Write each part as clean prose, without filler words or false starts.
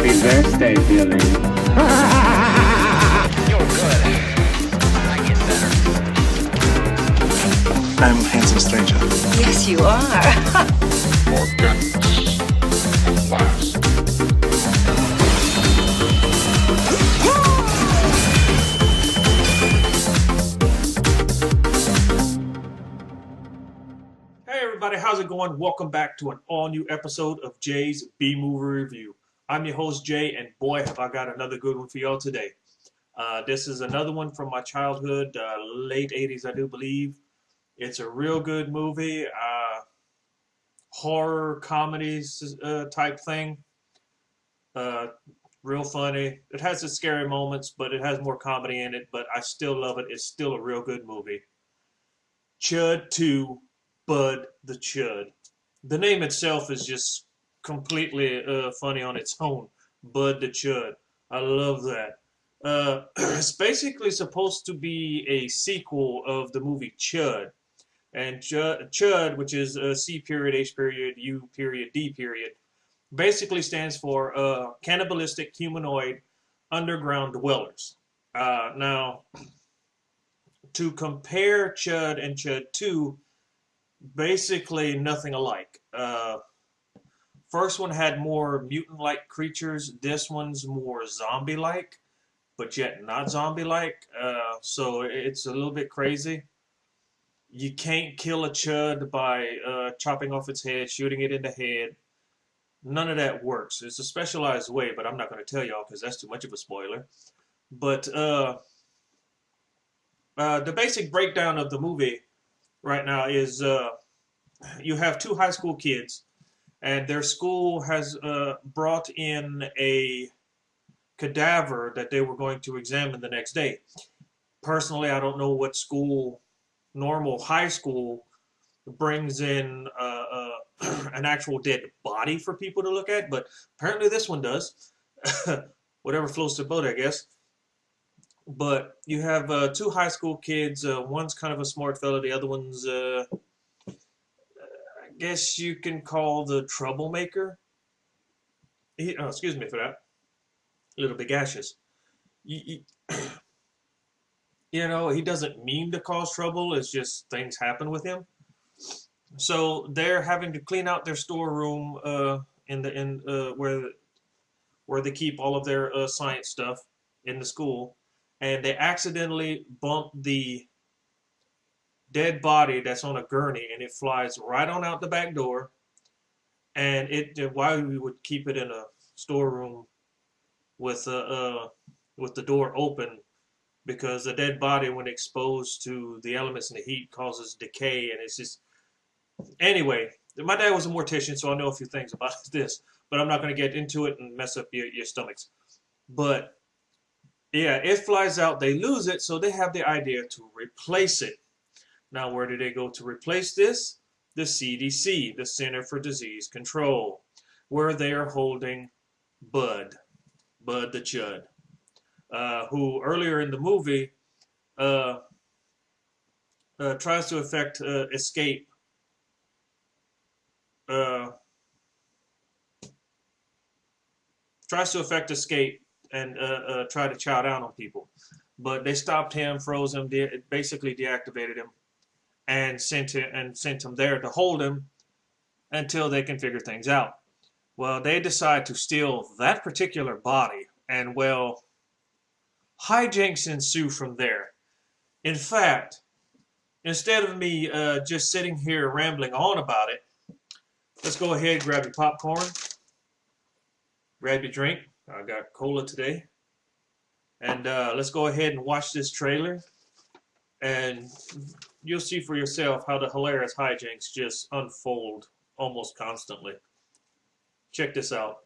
Happy birthday, Billy. You're good. I get better. I'm a handsome stranger. Yes, you are. Organics and class. Hey everybody, how's it going? Welcome back to an all-new episode of Jay's B-Movie Review. I'm your host, Jay, and boy, have I got another good one for y'all today. This is another one from my childhood, late 80s, I do believe. It's a real good movie, horror, comedy type thing. Real funny. It has its scary moments, but it has more comedy in it, but I still love it. It's still a real good movie. Chud 2. Bud the Chud. The name itself is just completely funny on its own. Bud the Chud. I love that. It's basically supposed to be a sequel of the movie Chud. And Chud, which is C period, H period, U period, D period, basically stands for cannibalistic humanoid underground dwellers. Now, to compare Chud and Chud 2, basically nothing alike. First one had more mutant-like creatures. This one's more zombie-like, but yet not zombie-like. So it's a little bit crazy. You can't kill a chud by chopping off its head, shooting it in the head. None of that works. It's a specialized way, but I'm not going to tell y'all because that's too much of a spoiler. But the basic breakdown of the movie right now is you have two high school kids, and their school has brought in a cadaver that they were going to examine the next day. Personally, I don't know what school, normal high school, brings in an actual dead body for people to look at, but apparently this one does. Whatever floats the boat, I guess. But you have two high school kids. One's kind of a smart fella. The other one's, I guess you can call the troublemaker. Excuse me for that. A little bit gaseous. You know, he doesn't mean to cause trouble. It's just things happen with him. So they're having to clean out their storeroom where they keep all of their science stuff in the school. And they accidentally bump the dead body that's on a gurney, and it flies right on out the back door. And why we would keep it in a storeroom with the door open, because the dead body, when exposed to the elements and the heat, causes decay, and it's just... Anyway, my dad was a mortician, so I know a few things about this, but I'm not going to get into it and mess up your stomachs. But yeah, it flies out, they lose it, so they have the idea to replace it. Now, where do they go to replace this? The CDC, the Center for Disease Control, where they are holding Bud the Chud, who earlier in the movie tries to effect escape. Tries to effect escape and try to chow down on people. But they stopped him, froze him, basically deactivated him, and sent him there to hold him until they can figure things out. Well, they decide to steal that particular body, and well, hijinks ensue from there. In fact, instead of me just sitting here rambling on about it, let's go ahead, grab your popcorn, grab your drink. I got cola today. And let's go ahead and watch this trailer. And you'll see for yourself how the hilarious hijinks just unfold almost constantly. Check this out.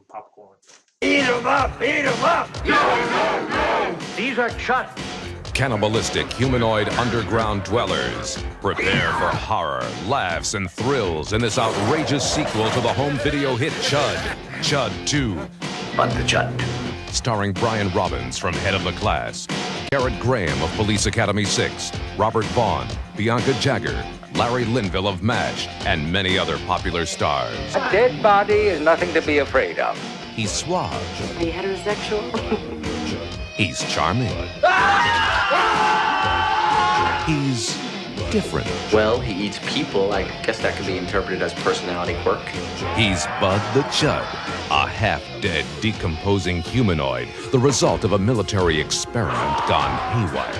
Popcorn. Eat 'em up! Eat 'em up! No! These are chud. Cannibalistic humanoid underground dwellers. Prepare for horror, laughs, and thrills in this outrageous sequel to the home video hit Chud, Chud 2. Bud the Chud. Starring Brian Robbins from Head of the Class, Garrett Graham of Police Academy 6, Robert Vaughn, Bianca Jagger, Larry Linville of MASH, and many other popular stars. A dead body is nothing to be afraid of. He's suave. Are you heterosexual? He's charming. He's different. Well, he eats people. I guess that could be interpreted as personality quirk. He's Bud the Chud, a half-dead, decomposing humanoid, the result of a military experiment gone haywire.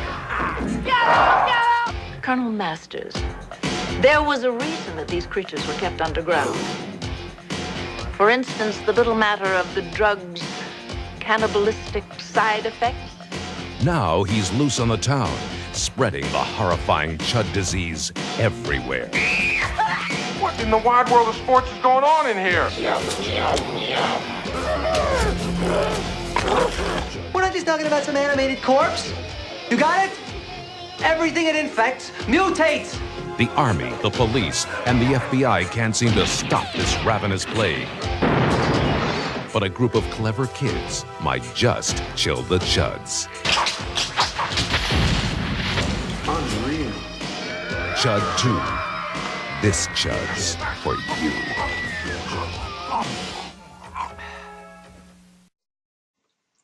Colonel Masters, there was a reason that these creatures were kept underground. For instance, the little matter of the drug's cannibalistic side effects. Now he's loose on the town, spreading the horrifying chud disease everywhere. What in the wide world of sports is going on in here? We're not just talking about some animated corpse. You got it? Everything it infects mutates. The army, the police, and the FBI can't seem to stop this ravenous plague. But a group of clever kids might just chill the chuds. Unreal. Chud 2. This chud's for you.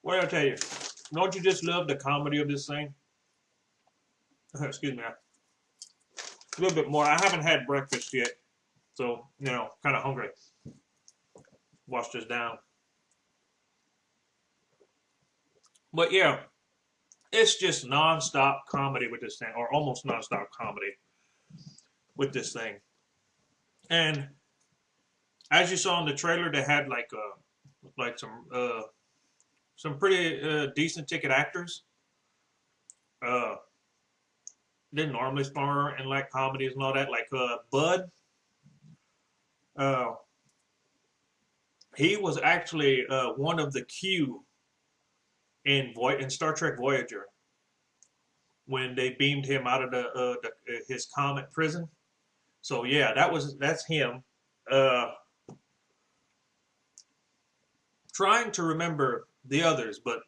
What did I tell you? Don't you just love the comedy of this thing? Excuse me. A little bit more. I haven't had breakfast yet, so, you know, kind of hungry. Wash this down. But yeah, it's just non-stop comedy with this thing, or almost non-stop comedy with this thing. And as you saw in the trailer, they had like some pretty decent ticket actors. Didn't normally star in like comedies and all that, like Bud. He was actually one of the Q in Star Trek Voyager when they beamed him out of his comet prison. So yeah, that's him. Trying to remember the others, but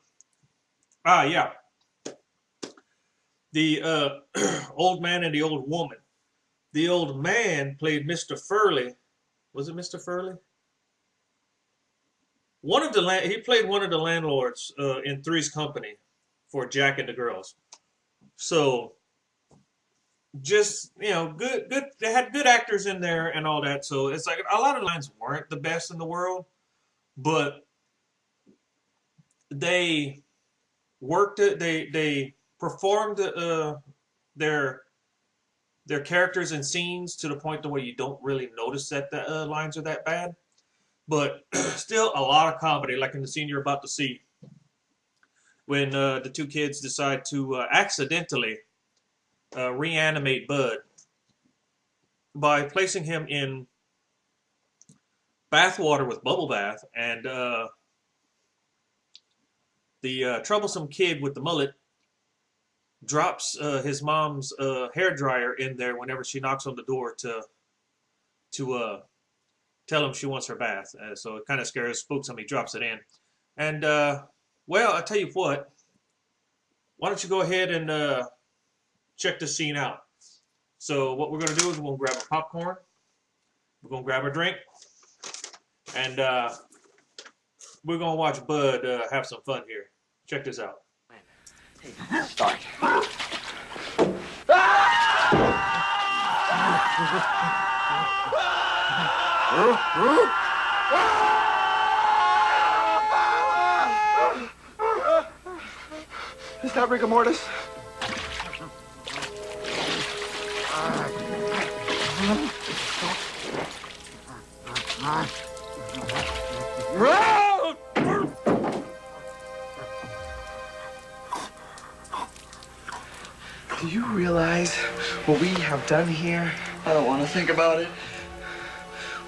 yeah. The old man and the old woman. The old man played Mr. Furley. Was it Mr. Furley? He played one of the landlords in Three's Company for Jack and the Girls. So, just, you know, good. They had good actors in there and all that. So it's like a lot of the lines weren't the best in the world, but they worked it. They performed their characters and scenes to the point to where you don't really notice that the lines are that bad. But still a lot of comedy, like in the scene you're about to see, when the two kids decide to accidentally reanimate Bud by placing him in bath water with bubble bath, and the troublesome kid with the mullet drops his mom's hair dryer in there whenever she knocks on the door to tell him she wants her bath. So it kind of scares, spooks him. He drops it in. And, well, I'll tell you what. Why don't you go ahead and check this scene out. So what we're going to do is we're going to grab a popcorn. We're going to grab a drink. And we're going to watch Bud have some fun here. Check this out. Start. Is that rigor mortis? Do you realize what we have done here? I don't want to think about it.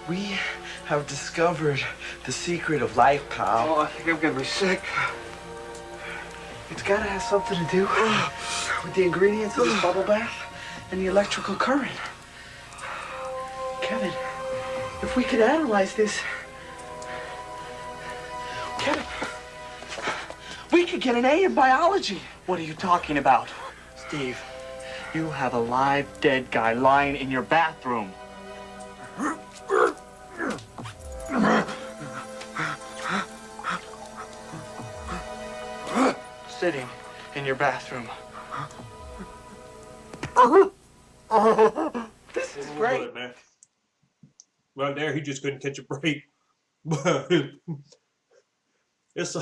We have discovered the secret of life, pal. Oh, I think I'm gonna be sick. It's gotta have something to do with the ingredients of this bubble bath and the electrical current. Kevin, if we could analyze this, Kevin, we could get an A in biology. What are you talking about? Steve, You have a live dead guy lying in your bathroom. Sitting in your bathroom. This is great. Good, man. Right there, he just couldn't catch a break. it's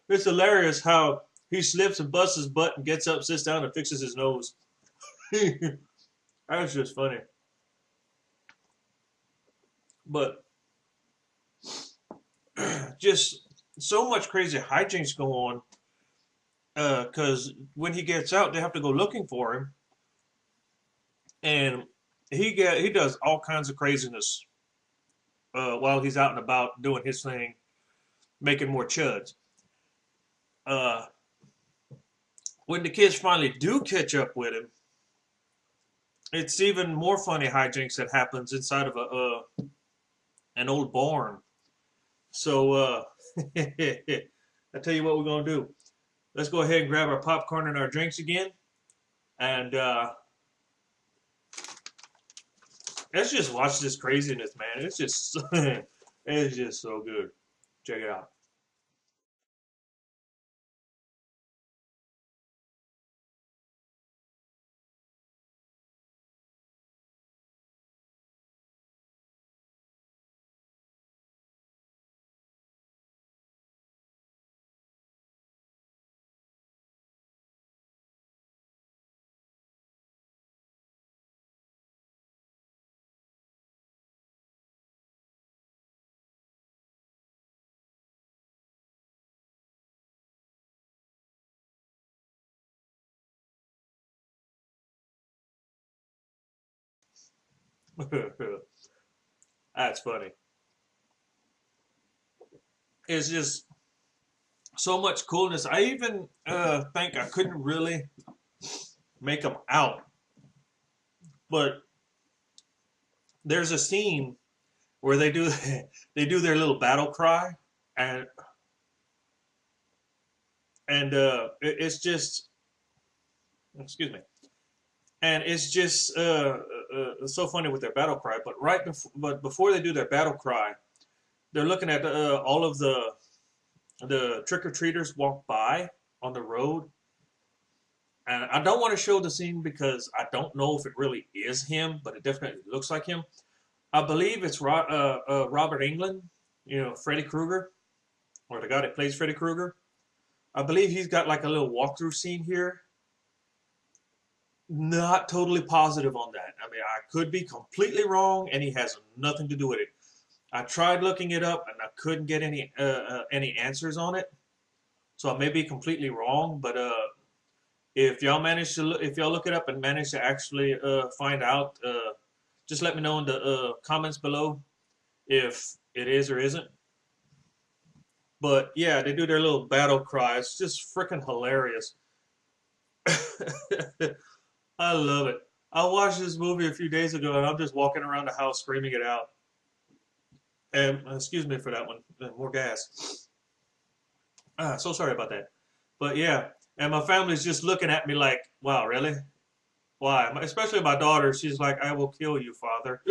it's hilarious how he slips and busts his butt and gets up, sits down, and fixes his nose. That's just funny. But just so much crazy hijinks go on. Because when he gets out, they have to go looking for him, and he does all kinds of craziness while he's out and about doing his thing, making more chuds. When the kids finally do catch up with him, it's even more funny hijinks that happens inside of an old barn. So I tell you what we're gonna do. Let's go ahead and grab our popcorn and our drinks again, and let's just watch this craziness, man. It's just it's just so good. Check it out. That's funny. It's just so much coolness. I even think I couldn't really make them out, but there's a scene where they do their little battle cry, and it's just, excuse me, and it's just so funny with their battle cry. But before they do their battle cry, they're looking at all of the trick-or-treaters walk by on the road. And I don't want to show the scene because I don't know if it really is him, but it definitely looks like him. I believe it's Robert Englund, you know, Freddy Krueger, or the guy that plays Freddy Krueger. I believe he's got like a little walkthrough scene here. Not totally positive on that. I mean, I could be completely wrong, and he has nothing to do with it. I tried looking it up, and I couldn't get any answers on it. So I may be completely wrong, but if y'all look it up and manage to actually find out, just let me know in the comments below if it is or isn't. But yeah, they do their little battle cry. It's just freaking hilarious. I love it. I watched this movie a few days ago, and I'm just walking around the house screaming it out. And excuse me for that one. More gas. So sorry about that. But yeah, and my family's just looking at me like, wow, really? Why? Especially my daughter. She's like, I will kill you, Father.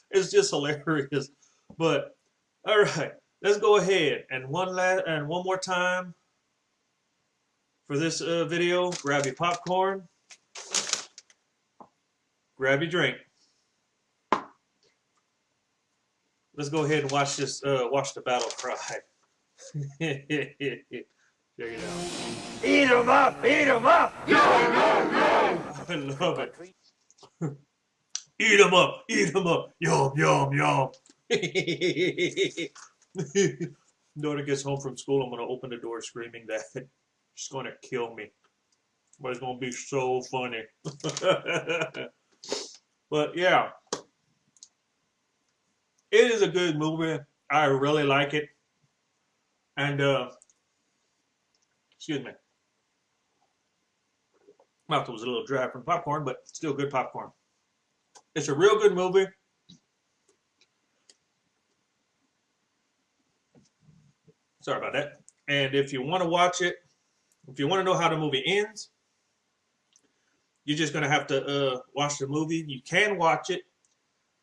It's just hilarious. But all right, let's go ahead and one more time for this video. Grab your popcorn. Grab your drink. Let's go ahead and watch this. Watch the battle cry. Check it out. Eat 'em up! Eat 'em up! I love it. Eat 'em up! Eat 'em up! Yum yum yum. Daughter gets home from school. I'm gonna open the door screaming that. She's gonna kill me. But it's gonna be so funny. But yeah, it is a good movie. I really like it. And excuse me, mouth was a little dry from popcorn, but still good popcorn. It's a real good movie. Sorry about that. And if you want to watch it, if you want to know how the movie ends, you're just going to have to watch the movie. You can watch it.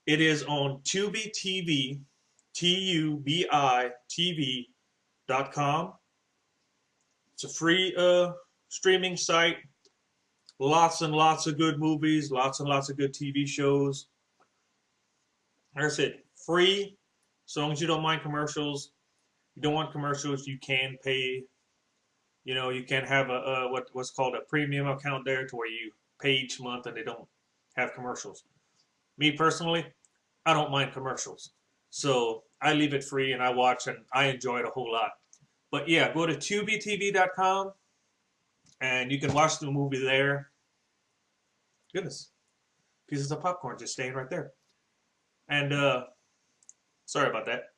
It is on Tubi TV, TUBI-TV.com. It's a free streaming site. Lots and lots of good movies, lots and lots of good TV shows. Like I said, free, as long as you don't mind commercials. You don't want commercials, you can pay. You know, you can have a what's called a premium account there, to where you pay each month and they don't have commercials. Me personally, I don't mind commercials, so I leave it free and I watch and I enjoy it a whole lot. But yeah, go to TubiTV.com and you can watch the movie there. Goodness, pieces of popcorn just staying right there. And sorry about that.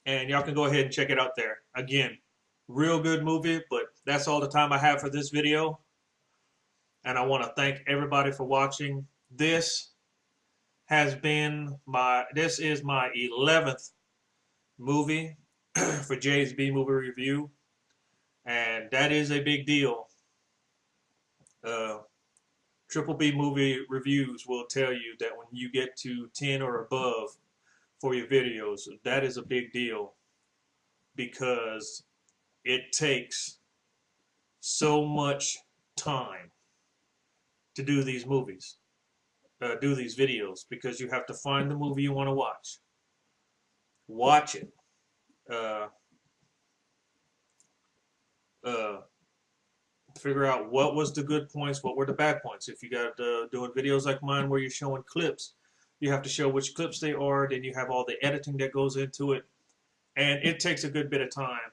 And y'all can go ahead and check it out there. Again, real good movie, but that's all the time I have for this video. And I want to thank everybody for watching. This is my 11th movie for Jay's B Movie Review, and that is a big deal. Triple B Movie Reviews will tell you that when you get to 10 or above for your videos, that is a big deal, because it takes so much time to do these movies, do these videos, because you have to find the movie you want to watch it, figure out what was the good points, what were the bad points. If you got doing videos like mine where you're showing clips, you have to show which clips they are, then you have all the editing that goes into it, and it takes a good bit of time,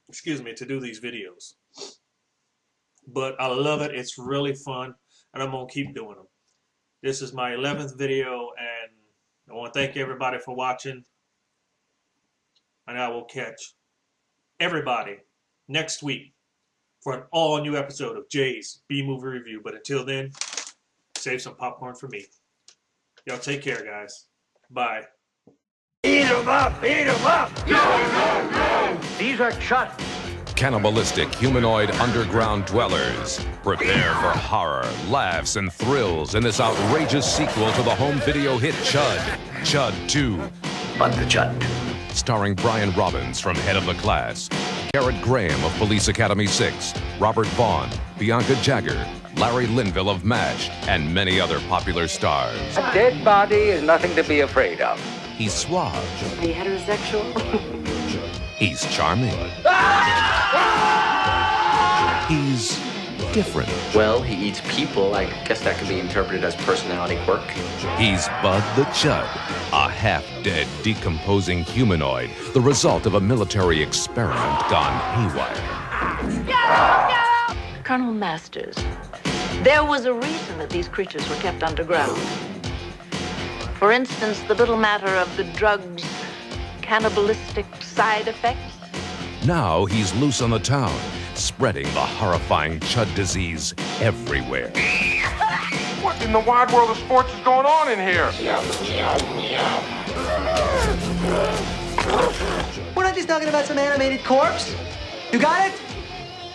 excuse me, to do these videos. But I love it. It's really fun, and I'm going to keep doing them. This is my 11th video, and I want to thank everybody for watching, and I will catch everybody next week for an all-new episode of Jay's B Movie Review. But until then, save some popcorn for me. Y'all take care, guys. Bye. Eat 'em up! Eat 'em up! No! These are chud. Cannibalistic humanoid underground dwellers. Prepare for horror, laughs, and thrills in this outrageous sequel to the home video hit Chud, Chud 2. Bud the Chud. Starring Brian Robbins from Head of the Class, Garrett Graham of Police Academy 6, Robert Vaughn, Bianca Jagger, Larry Linville of MASH, and many other popular stars. A dead body is nothing to be afraid of. He's suave. Are you heterosexual? He's charming. He's different. Well, he eats people. I guess that could be interpreted as personality quirk. He's Bud the Chud, a half-dead, decomposing humanoid, the result of a military experiment gone haywire. Colonel Masters, there was a reason that these creatures were kept underground. For instance, the little matter of the drugs' cannibalistic side effects. Now he's loose on the town, spreading the horrifying Chud disease everywhere. What in the wide world of sports is going on in here? We're not just talking about some animated corpse. You got it?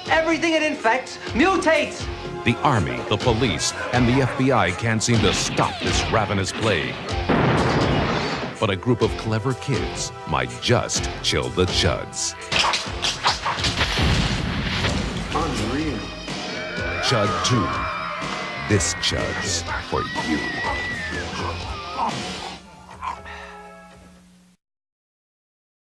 Everything it infects mutates. The army, the police, and the FBI can't seem to stop this ravenous plague. But a group of clever kids might just chill the Chuds. Unreal. Chud 2. This Chud's for you.